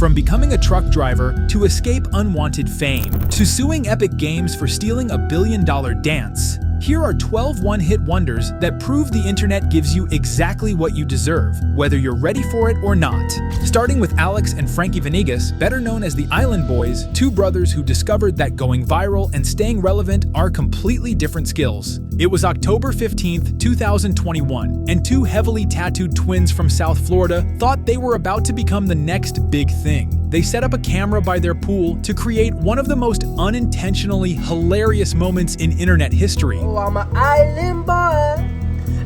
From becoming a truck driver to escape unwanted fame, to suing Epic Games for stealing a billion-dollar dance, here are 12 one-hit wonders that prove the internet gives you exactly what you deserve, whether you're ready for it or not. Starting with Alex and Frankie Venegas, better known as the Island Boys, two brothers who discovered that going viral and staying relevant are completely different skills. It was October 15th, 2021, and two heavily tattooed twins from South Florida thought they were about to become the next big thing. They set up a camera by their pool to create one of the most unintentionally hilarious moments in internet history. Oh, I'm an island boy.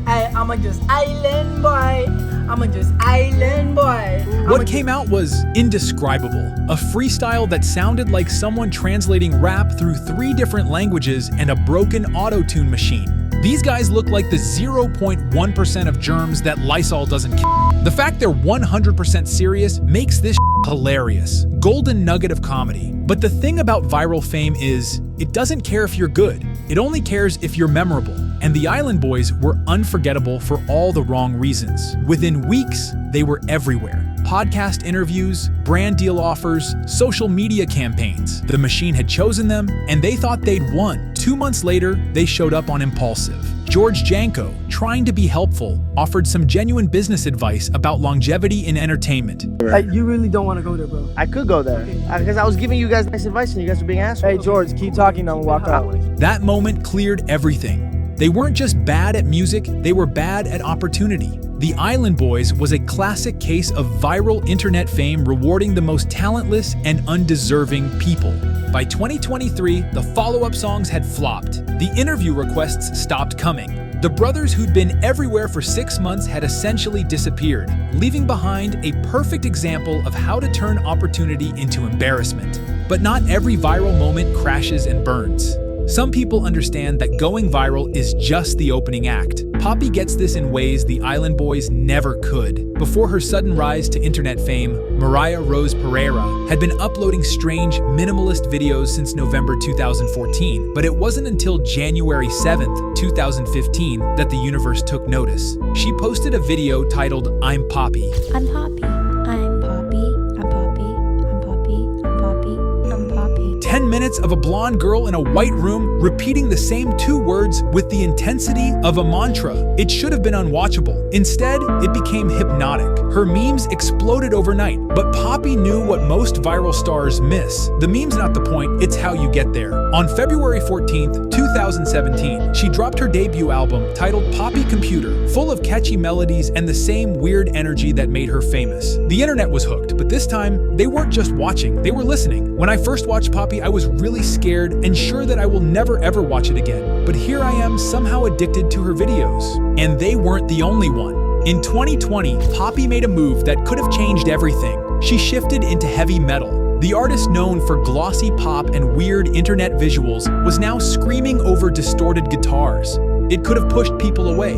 I'm just island boy. I'm just island boy. What came out was indescribable. A freestyle that sounded like someone translating rap through 3 different languages and a broken auto-tune machine. These guys look like the 0.1% of germs that Lysol doesn't kill. The fact they're 100% serious makes this hilarious. Golden nugget of comedy. But the thing about viral fame is, it doesn't care if you're good. It only cares if you're memorable. And the Island Boys were unforgettable for all the wrong reasons. Within weeks, they were everywhere. Podcast interviews, brand deal offers, social media campaigns. The machine had chosen them, and they thought they'd won. 2 months later, they showed up on Impulsive. George Janko, trying to be helpful, offered some genuine business advice about longevity in entertainment. You really don't want to go there, bro. I could go there because I was giving you guys nice advice and you guys were being assholes. Hey, George, keep talking and walk out. That moment cleared everything. They weren't just bad at music, they were bad at opportunity. The Island Boys was a classic case of viral internet fame rewarding the most talentless and undeserving people. By 2023, the follow-up songs had flopped. The interview requests stopped coming. The brothers who'd been everywhere for 6 months had essentially disappeared, leaving behind a perfect example of how to turn opportunity into embarrassment. But not every viral moment crashes and burns. Some people understand that going viral is just the opening act. Poppy gets this in ways the Island Boys never could. Before her sudden rise to internet fame, Mariah Rose Pereira had been uploading strange, minimalist videos since November 2014, but it wasn't until January 7th, 2015 that the universe took notice. She posted a video titled, "I'm Poppy." I'm Poppy. I'm Poppy. I'm Poppy. I'm Poppy. I'm Poppy. I'm Poppy. 10 minutes of a blonde girl in a white room repeating the same 2 words with the intensity of a mantra. It should have been unwatchable. Instead, it became hypnotic. Her memes exploded overnight, but Poppy knew what most viral stars miss. The meme's not the point, it's how you get there. On February 14th, 2017, she dropped her debut album titled Poppy Computer, full of catchy melodies and the same weird energy that made her famous. The internet was hooked, but this time, they weren't just watching, they were listening. When I first watched Poppy, I was really scared and sure that I will never ever watch it again. But here I am somehow addicted to her videos. And they weren't the only one. In 2020, Poppy made a move that could have changed everything. She shifted into heavy metal. The artist known for glossy pop and weird internet visuals was now screaming over distorted guitars. It could have pushed people away.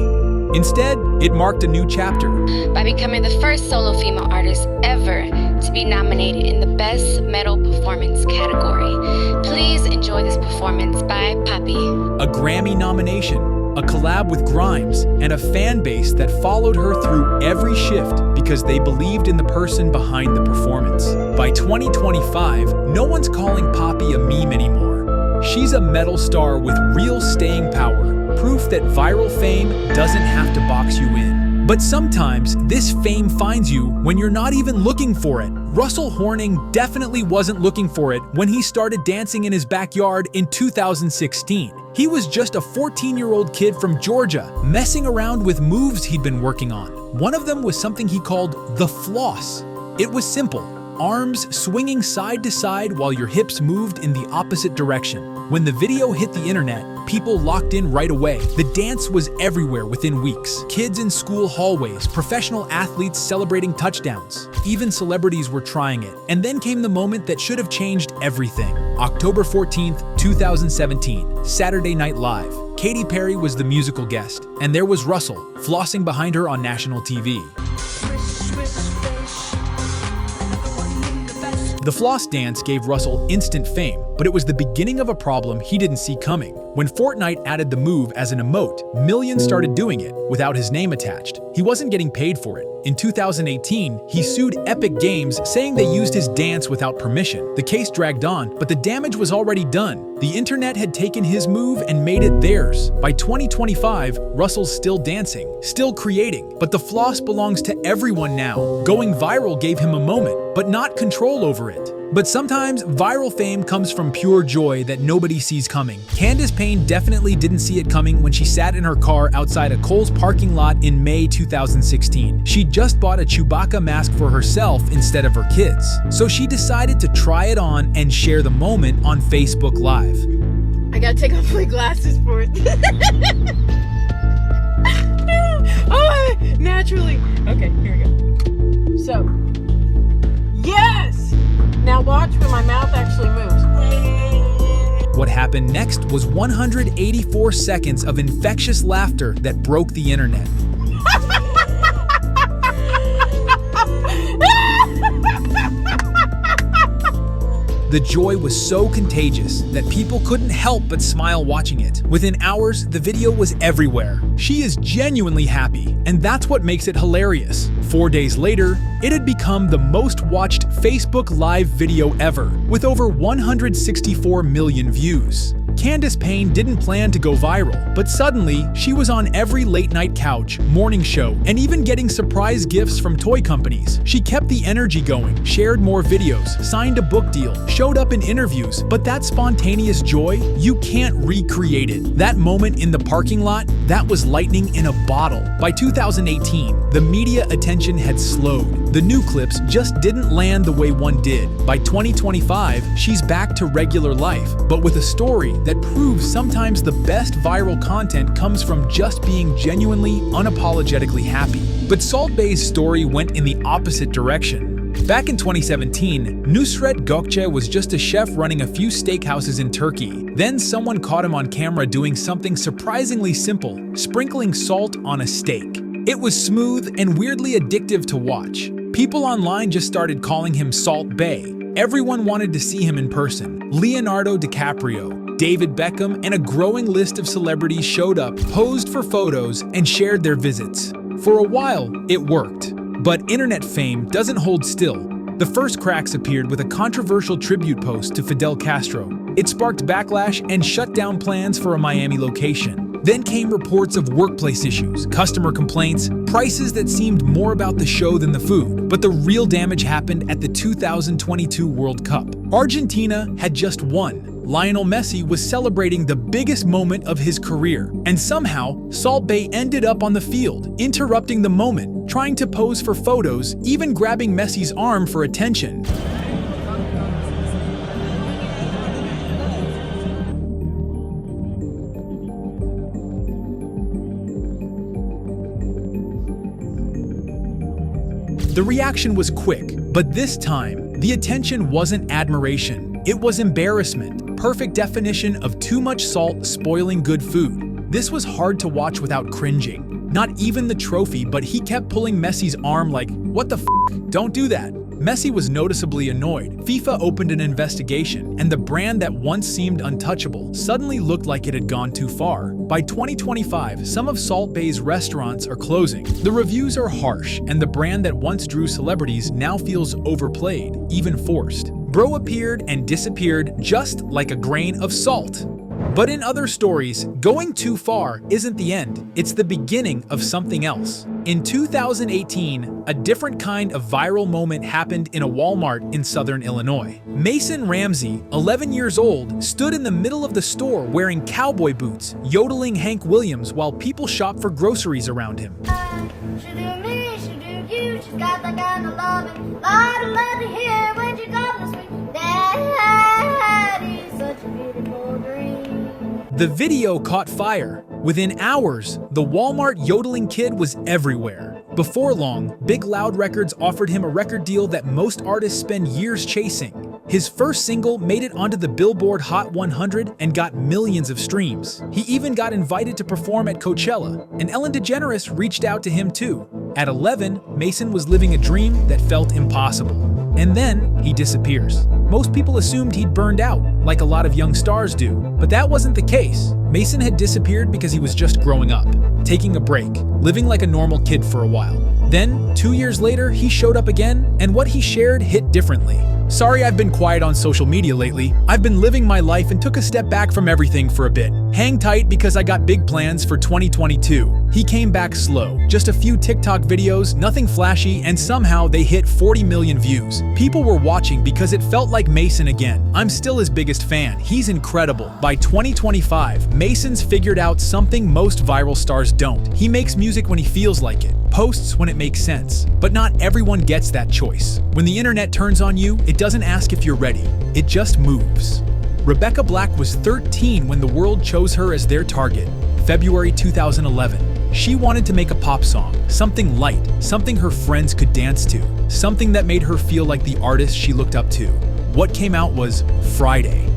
Instead, it marked a new chapter. By becoming the first solo female artist ever to be nominated in the Best Metal Performance category. Please enjoy this performance by Poppy. A Grammy nomination, a collab with Grimes, and a fan base that followed her through every shift because they believed in the person behind the performance. By 2025, no one's calling Poppy a meme anymore. She's a metal star with real staying power. Proof that viral fame doesn't have to box you in. But sometimes, this fame finds you when you're not even looking for it. Russell Horning definitely wasn't looking for it when he started dancing in his backyard in 2016. He was just a 14-year-old kid from Georgia, messing around with moves he'd been working on. One of them was something he called the floss. It was simple. Arms swinging side to side while your hips moved in the opposite direction. When the video hit the internet, people locked in right away. The dance was everywhere within weeks. Kids in school hallways, professional athletes celebrating touchdowns. Even celebrities were trying it. And then came the moment that should have changed everything. October 14th, 2017, Saturday Night Live. Katy Perry was the musical guest, and there was Russell, flossing behind her on national TV. The floss dance gave Russell instant fame, but it was the beginning of a problem he didn't see coming. When Fortnite added the move as an emote, millions started doing it without his name attached. He wasn't getting paid for it. In 2018, he sued Epic Games, saying they used his dance without permission. The case dragged on, but the damage was already done. The internet had taken his move and made it theirs. By 2025, Russell's still dancing, still creating, but the floss belongs to everyone now. Going viral gave him a moment, but not control over it. But sometimes viral fame comes from pure joy that nobody sees coming. Candace Payne definitely didn't see it coming when she sat in her car outside a Kohl's parking lot in May 2016. She just bought a Chewbacca mask for herself instead of her kids. So she decided to try it on and share the moment on Facebook Live. I gotta take off my glasses for it. Oh, naturally. Okay, here we go. So, yes! Now watch when my mouth actually moves. What happened next was 184 seconds of infectious laughter that broke the internet. The joy was so contagious that people couldn't help but smile watching it. Within hours, the video was everywhere. She is genuinely happy, and that's what makes it hilarious. 4 days later, it had become the most watched Facebook Live video ever, with over 164 million views. Candace Payne didn't plan to go viral, but suddenly, she was on every late-night couch, morning show, and even getting surprise gifts from toy companies. She kept the energy going, shared more videos, signed a book deal, showed up in interviews, but that spontaneous joy, you can't recreate it. That moment in the parking lot, that was lightning in a bottle. By 2018, the media attention had slowed. The new clips just didn't land the way one did. By 2025, she's back to regular life, but with a story that proves sometimes the best viral content comes from just being genuinely, unapologetically happy. But Salt Bae's story went in the opposite direction. Back in 2017, Nusret Gökçe was just a chef running a few steakhouses in Turkey. Then someone caught him on camera doing something surprisingly simple, sprinkling salt on a steak. It was smooth and weirdly addictive to watch. People online just started calling him Salt Bae. Everyone wanted to see him in person. Leonardo DiCaprio, David Beckham, and a growing list of celebrities showed up, posed for photos, and shared their visits. For a while, it worked. But internet fame doesn't hold still. The first cracks appeared with a controversial tribute post to Fidel Castro. It sparked backlash and shut down plans for a Miami location. Then came reports of workplace issues, customer complaints, prices that seemed more about the show than the food. But the real damage happened at the 2022 World Cup. Argentina had just won. Lionel Messi was celebrating the biggest moment of his career. And somehow, Salt Bae ended up on the field, interrupting the moment, trying to pose for photos, even grabbing Messi's arm for attention. The reaction was quick, but this time, the attention wasn't admiration. It was embarrassment, perfect definition of too much salt spoiling good food. This was hard to watch without cringing. Not even the trophy, but he kept pulling Messi's arm like, what the f***? Don't do that. Messi was noticeably annoyed. FIFA opened an investigation, and the brand that once seemed untouchable suddenly looked like it had gone too far. By 2025, some of Salt Bae's restaurants are closing. The reviews are harsh, and the brand that once drew celebrities now feels overplayed, even forced. Bro appeared and disappeared just like a grain of salt. But in other stories, going too far isn't the end, it's the beginning of something else. In 2018, a different kind of viral moment happened in a Walmart in southern Illinois. Mason Ramsey, 11 years old, stood in the middle of the store wearing cowboy boots, yodeling Hank Williams while people shop for groceries around him. She do me, she do you, she's got that kind of loving, lot of love to hear when she calls me sweet daddy, such a beautiful dream. The video caught fire. Within hours, the Walmart yodeling kid was everywhere. Before long, Big Loud Records offered him a record deal that most artists spend years chasing. His first single made it onto the Billboard Hot 100 and got millions of streams. He even got invited to perform at Coachella, and Ellen DeGeneres reached out to him too. At 11, Mason was living a dream that felt impossible. and then he disappears. Most people assumed he'd burned out, like a lot of young stars do, but that wasn't the case. Mason had disappeared because he was just growing up, taking a break, living like a normal kid for a while. Then, 2 years later, he showed up again, and what he shared hit differently. Sorry I've been quiet on social media lately. I've been living my life and took a step back from everything for a bit. Hang tight because I got big plans for 2022. He came back slow. Just a few TikTok videos, nothing flashy, and somehow they hit 40 million views. People were watching because it felt like Mason again. I'm still his biggest fan. He's incredible. By 2025, Mason's figured out something most viral stars don't. He makes music when he feels like it, posts when it makes sense. But not everyone gets that choice. When the internet turns on you, it doesn't ask if you're ready. It just moves. Rebecca Black was 13 when the world chose her as their target. February 2011. She wanted to make a pop song, something light, something her friends could dance to, something that made her feel like the artist she looked up to. What came out was Friday.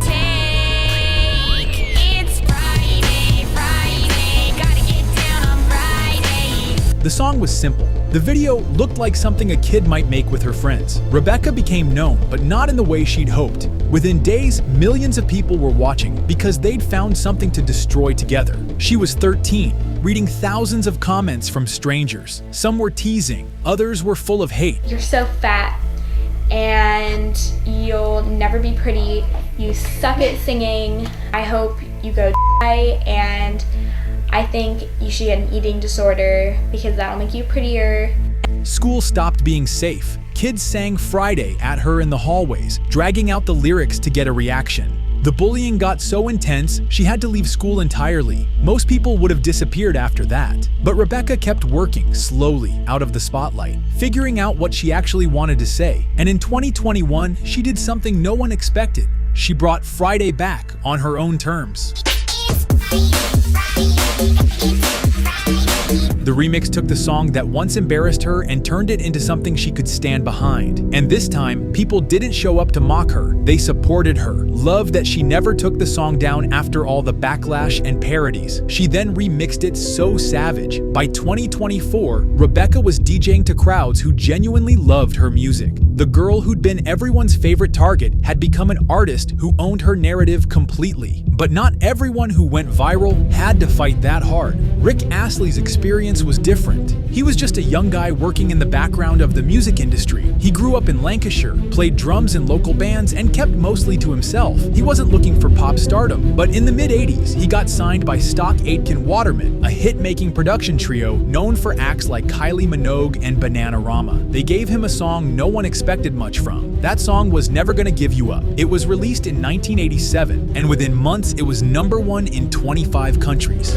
The song was simple. The video looked like something a kid might make with her friends. Rebecca became known, but not in the way she'd hoped. Within days, millions of people were watching because they'd found something to destroy together. She was 13, reading thousands of comments from strangers. Some were teasing, others were full of hate. You're so fat and you'll never be pretty. You suck at singing. I hope you go die, and I think you should get an eating disorder because that'll make you prettier. School stopped being safe. Kids sang Friday at her in the hallways, dragging out the lyrics to get a reaction. The bullying got so intense, she had to leave school entirely. Most people would have disappeared after that. But Rebecca kept working slowly out of the spotlight, figuring out what she actually wanted to say. And in 2021, she did something no one expected. She brought Friday back on her own terms. The remix took the song that once embarrassed her and turned it into something she could stand behind. And this time, people didn't show up to mock her. They supported her, loved that she never took the song down after all the backlash and parodies. She then remixed it so savage. By 2024, Rebecca was DJing to crowds who genuinely loved her music. The girl who'd been everyone's favorite target had become an artist who owned her narrative completely. But not everyone who went viral had to fight that hard. Rick Astley's experience was different. He was just a young guy working in the background of the music industry. He grew up in Lancashire, played drums in local bands, and kept mostly to himself. He wasn't looking for pop stardom, but in the mid-80s, he got signed by Stock Aitken Waterman, a hit-making production trio known for acts like Kylie Minogue and Bananarama. They gave him a song no one expected much from. That song was Never Gonna Give You Up. It was released in 1987, and within months, it was #1 in 25 countries.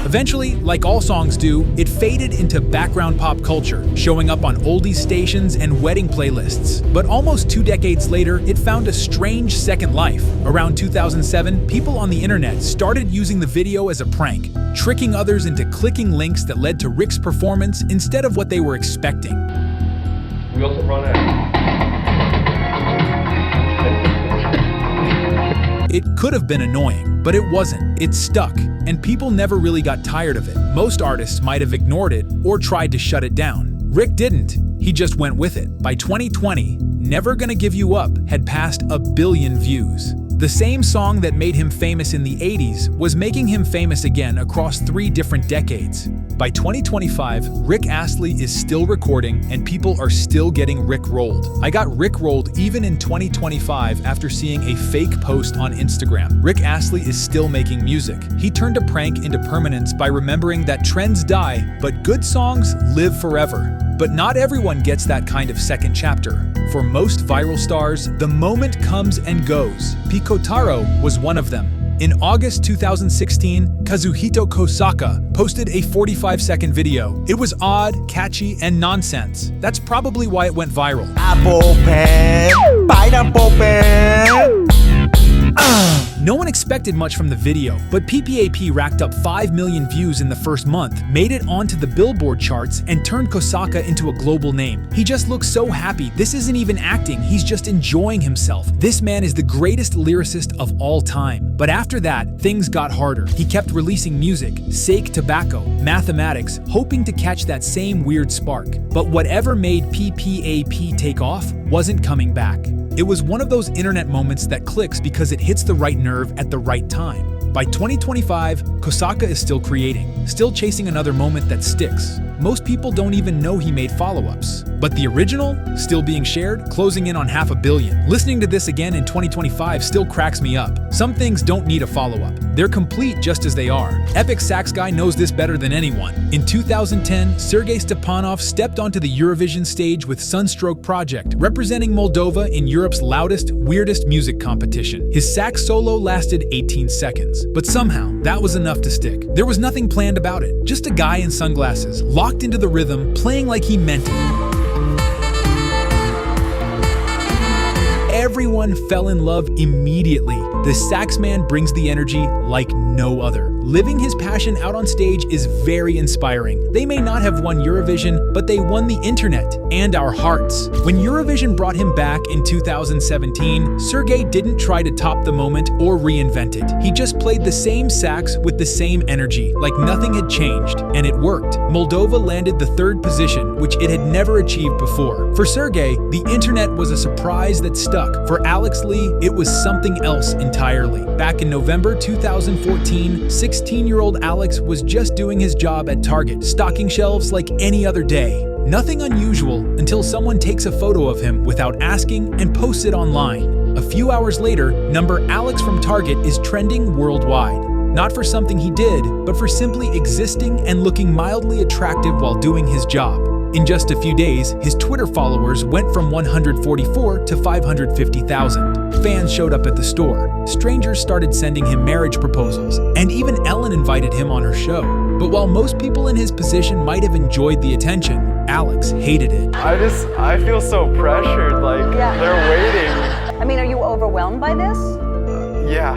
Eventually, like all songs do, it faded into background pop culture, showing up on oldies stations and wedding playlists. But almost 2 decades later, it found a strange second life. Around 2007, people on the internet started using the video as a prank, tricking others into clicking links that led to Rick's performance instead of what they were expecting. We also run out. It could have been annoying, but it wasn't. It stuck, and people never really got tired of it. Most artists might have ignored it or tried to shut it down. Rick didn't. He just went with it. By 2020, Never Gonna Give You Up had passed 1 billion views. The same song that made him famous in the 80s was making him famous again across 3 different decades. By 2025, Rick Astley is still recording and people are still getting Rick-rolled. I got Rick-rolled even in 2025 after seeing a fake post on Instagram. Rick Astley is still making music. He turned a prank into permanence by remembering that trends die, but good songs live forever. But not everyone gets that kind of second chapter. For most viral stars, the moment comes and goes. Pico Taro was one of them. In August 2016, Kazuhito Kosaka posted a 45-second video. It was odd, catchy, and nonsense. That's probably why it went viral. Apple pen, pineapple pen. No one expected much from the video, but PPAP racked up 5 million views in the first month, made it onto the Billboard charts, and turned Kosaka into a global name. He just looks so happy. This isn't even acting, he's just enjoying himself. This man is the greatest lyricist of all time. But after that, things got harder. He kept releasing music, Sake Tobacco, Mathematics, hoping to catch that same weird spark. But whatever made PPAP take off wasn't coming back. It was one of those internet moments that clicks because it hits the right nerve at the right time. By 2025, Kosaka is still creating, still chasing another moment that sticks. Most people don't even know he made follow-ups. But the original, still being shared, closing in on 500 million. Listening to this again in 2025 still cracks me up. Some things don't need a follow-up. They're complete just as they are. Epic Sax Guy knows this better than anyone. In 2010, Sergei Stepanov stepped onto the Eurovision stage with Sunstroke Project, representing Moldova in Europe's loudest, weirdest music competition. His sax solo lasted 18 seconds. But somehow, that was enough to stick. There was nothing planned about it. Just a guy in sunglasses, locked into the rhythm, playing like he meant it. Everyone fell in love immediately. The sax man brings the energy like no other. Living his passion out on stage is very inspiring. They may not have won Eurovision, but they won the internet and our hearts. When Eurovision brought him back in 2017, Sergei didn't try to top the moment or reinvent it. He just played the same sax with the same energy, like nothing had changed, and it worked. Moldova landed the 3rd position, which it had never achieved before. For Sergei, the internet was a surprise that stuck. For Alex Lee, it was something else entirely. Back in November 2014, 16-year-old Alex was just doing his job at Target, stocking shelves like any other day. Nothing unusual until someone takes a photo of him without asking and posts it online. A few hours later, number Alex from Target is trending worldwide. Not for something he did, but for simply existing and looking mildly attractive while doing his job. In just a few days, his Twitter followers went from 144 to 550,000. Fans showed up at the store. Strangers started sending him marriage proposals, and even Ellen invited him on her show. But while most people in his position might have enjoyed the attention, Alex hated it. I feel so pressured, like they're waiting. I mean, are you overwhelmed by this? Yeah.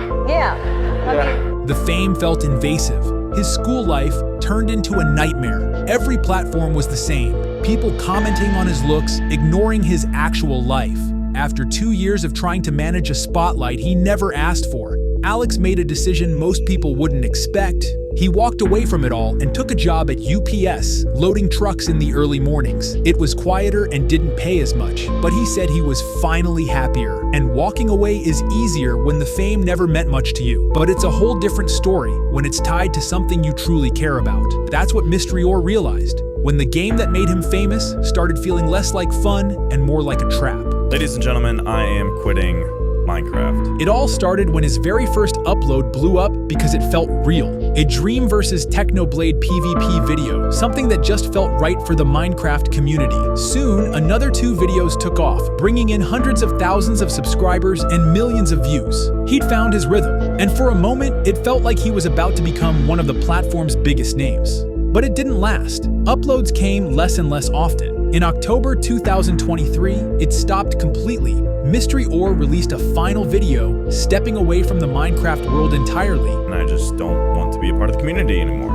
The fame felt invasive. His school life turned into a nightmare. Every platform was the same. People commenting on his looks, ignoring his actual life. After 2 years of trying to manage a spotlight he never asked for, Alex made a decision most people wouldn't expect. He walked away from it all and took a job at UPS, loading trucks in the early mornings. It was quieter and didn't pay as much, but he said he was finally happier. And walking away is easier when the fame never meant much to you. But it's a whole different story when it's tied to something you truly care about. That's what Mystery Orr realized, when the game that made him famous started feeling less like fun and more like a trap. Ladies and gentlemen, I am quitting Minecraft. It all started when his very first upload blew up because it felt real. A Dream vs. Technoblade PvP video, something that just felt right for the Minecraft community. Soon, another 2 videos took off, bringing in hundreds of thousands of subscribers and millions of views. He'd found his rhythm, and for a moment, it felt like he was about to become one of the platform's biggest names. But it didn't last. Uploads came less and less often. In October 2023, it stopped completely. Mystery Orr released a final video, stepping away from the Minecraft world entirely. And I just don't want to be a part of the community anymore.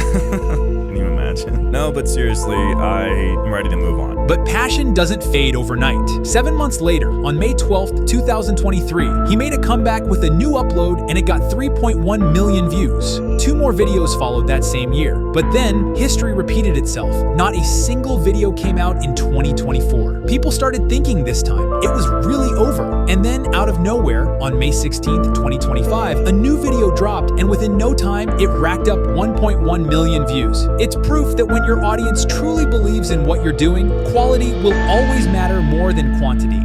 Can you imagine? No, but seriously, I'm ready to move on. But passion doesn't fade overnight. 7 months later, on May 12th, 2023, he made a comeback with a new upload and it got 3.1 million views. 2 more videos followed that same year. But then, history repeated itself. Not a single video came out in 2024. People started thinking this time it was really over. And then, out of nowhere, on May 16th, 2025, a new video dropped, and within no time, it racked up 1.1 million views. It's proof that when your audience truly believes in what you're doing, quality will always matter more than quantity.